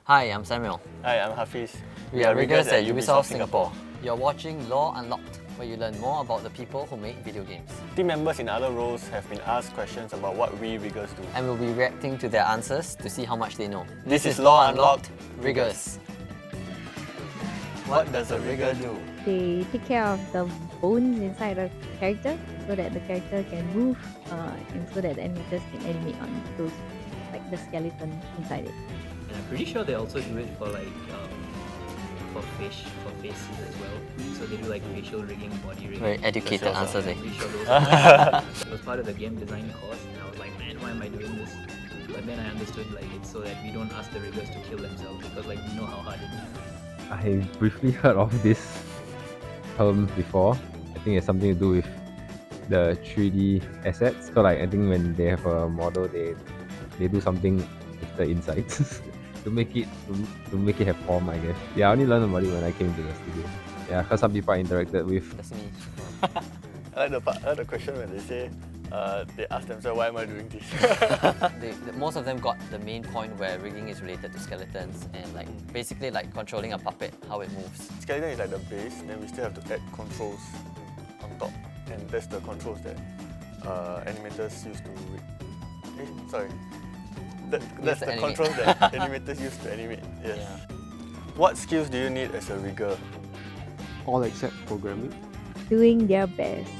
Hi, I'm Samuel. Hi, I'm Hafiz. We are riggers at Ubisoft Singapore. You're watching Law Unlocked, where you learn more about the people who make video games. Team members in other roles have been asked questions about what we riggers do. And we'll be reacting to their answers to see how much they know. This is Law Unlocked, Riggers. What does a rigger do? They take care of the bones inside the character so that the character can move and so that the animators can animate on those, like the skeleton inside it. And I'm pretty sure they also do it for for faces as well. So they do like facial rigging, body rigging. Very educated answers, eh? I'm pretty sure those it was part of the game design course, and I was like, man, why am I doing this? But then I understood like it's so that we don't ask the riggers to kill themselves because like we know how hard it is. I briefly heard of this term before. I think it's something to do with the 3D assets. So like I think when they have a model, they do something with the insides to make it have form, I guess. Yeah, I only learned about it when I came to the studio. Yeah, because some people I interacted with. That's me. I like the question when they say, they ask themselves, why am I doing this? Most of them got the main point where rigging is related to skeletons and like basically like controlling a puppet, how it moves. Skeleton is like the base, then we still have to add controls on top. And that's the controls that animators use to rig. Sorry. That's the controls that animators use to animate. Yes. Yeah. What skills do you need as a rigger? All except programming. Doing their best.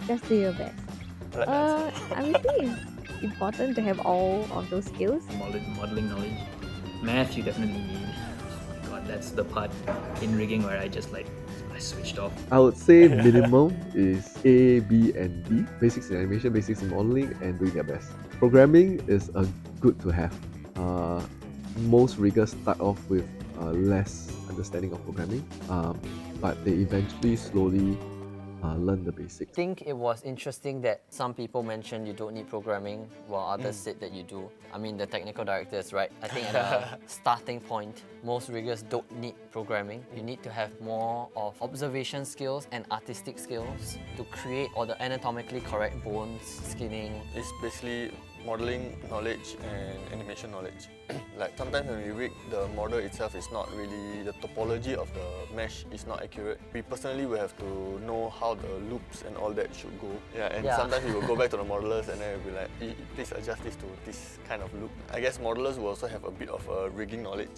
Just do your best. I like that. I would say it's important to have all of those skills. Modeling knowledge. Math you definitely need. Oh my god, that's the part in rigging where I switched off. I would say minimum is A, B, and D. Basics in animation, basics in modeling, and doing their best. Programming is a good to have. Most riggers start off with less understanding of programming, but they eventually slowly learn the basics. I think it was interesting that some people mentioned you don't need programming while others said that you do. I mean, the technical director is right. I think at a starting point, most riggers don't need programming. You need to have more of observation skills and artistic skills to create all the anatomically correct bones, skinning. It's basically modeling knowledge and animation knowledge. Like sometimes when we rig, the model itself is not really, the topology of the mesh is not accurate. We personally will have to know how the loops and all that should go. Yeah, and sometimes we will go back to the modelers and then we'll be like, please adjust this to this kind of loop. I guess modelers will also have a bit of rigging knowledge.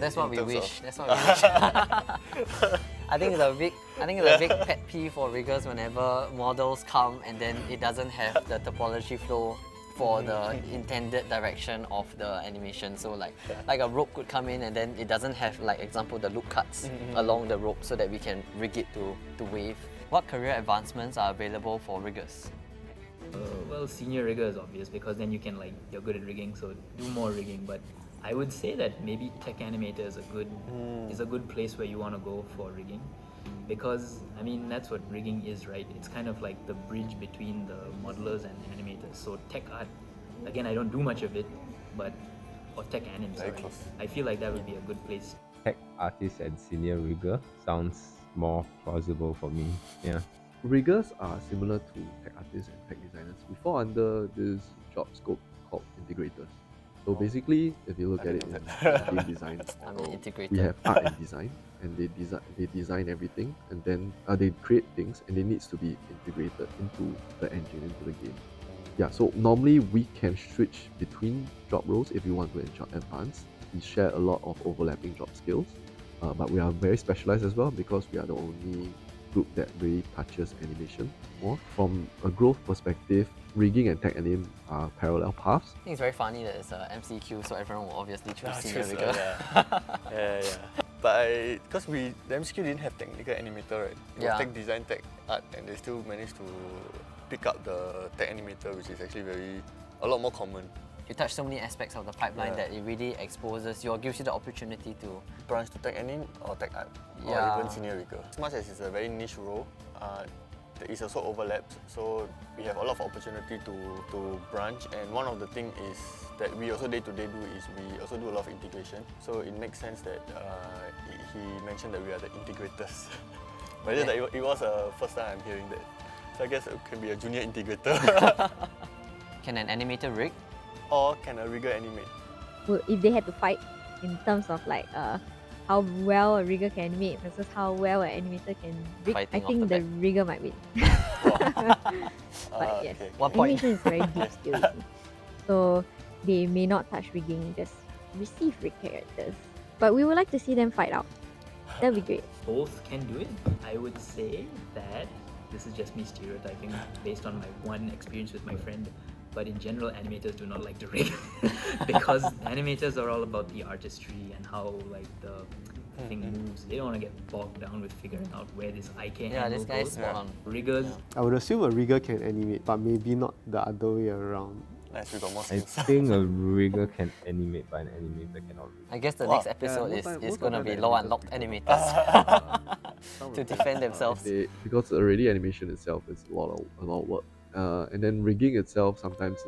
That's what we wish. That's what we wish. I think it's a big pet peeve for riggers whenever models come and then it doesn't have the topology flow for the intended direction of the animation. So like a rope could come in and then it doesn't have, like example, the loop cuts along the rope so that we can rig it to wave. What career advancements are available for riggers? Well, senior rigger is obvious because then you're good at rigging, so do more rigging. But I would say that maybe tech animator is a good place where you want to go for rigging, because I mean that's what rigging is, right? It's kind of like the bridge between the modelers and animators. So tech art, again, I don't do much of it, or tech anim, sorry. I feel like that would be a good place. Tech artist and senior rigger sounds more plausible for me. Yeah. Riggers are similar to tech artists and tech designers. We fall under this job scope called integrators. So basically, if you look at it in game design, I'm an integrator. we have art and design, and they design everything, and then they create things, and it needs to be integrated into the engine, into the game. Yeah, so normally we can switch between job roles if we want to advance. We share a lot of overlapping job skills, but we are very specialized as well because we are the only group that really touches animation more. From a growth perspective, rigging and tech anim are parallel paths. I think it's very funny that it's a MCQ, so everyone will obviously choose senior rigger. Yeah. But because the MCQ didn't have technical animator, right? It was tech design, tech art, and they still managed to pick up the tech animator, which is actually a lot more common. You touch so many aspects of the pipeline that it really exposes you or gives you the opportunity to branch to tech anim or tech art, or even senior rigger. As much as it's a very niche role, it also overlaps, so we have a lot of opportunity to branch. And one of the things is that we also day-to-day do is we also do a lot of integration. So it makes sense that he mentioned that we are the integrators. But it was the first time I'm hearing that. So I guess it can be a junior integrator. Can an animator rig? Or can a rigger animate? if they had to fight in terms of like how well a rigger can animate versus how well an animator can rig, I Fighting off think the the back. rigger might win. But yes, Okay. 1 point. animation is very deep still. You see. So they may not touch rigging, just receive rig characters. But we would like to see them fight out. That'd be great. Both can do it. I would say that this is just me stereotyping based on my one experience with my friend. But in general, animators do not like to rig because animators are all about the artistry and how like the thing moves. They don't want to get bogged down with figuring out where this IK Yeah, angle this guy's goes. spot on. Riggers, I would assume a rigger can animate, but maybe not the other way around. Nice, we got more I skills. think a rigger can animate, but an animator cannot rig. I guess the Wow. next episode most is time- most gonna of be the low animators unlocked prefer- animators to defend themselves. Because already animation itself is a lot of work. And then rigging itself, sometimes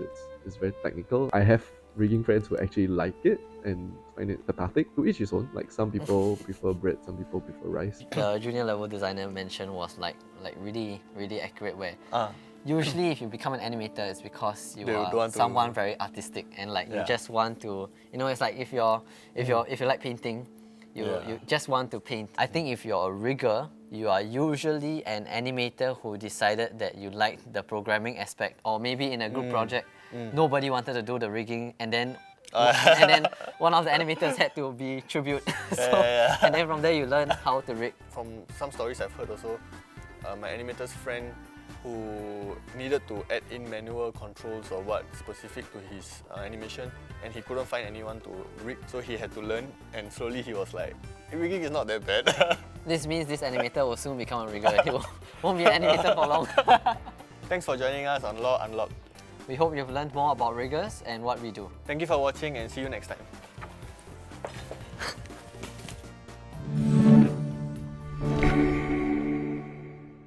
it's very technical. I have rigging friends who actually like it and find it cathartic. To each his own. Like some people prefer bread, some people prefer rice. The junior level designer mentioned was like really accurate, where Ah, usually if you become an animator, it's because you They don't are want to- someone very artistic and like you Yeah. just want to, you know, it's like if you like painting, you just want to paint. I think if you're a rigger, you are usually an animator who decided that you liked the programming aspect, or maybe in a group project, nobody wanted to do the rigging, and then one of the animators had to be tribute. So, and then from there you learn how to rig. from some stories I've heard also, my animator's friend who needed to add in manual controls or what specific to his animation, and he couldn't find anyone to rig, so he had to learn, and slowly he was like, rigging is not that bad. This means this animator will soon become a rigger. He won't be an animator for long. Thanks for joining us on Law Unlocked. We hope you've learned more about riggers and what we do. Thank you for watching and see you next time.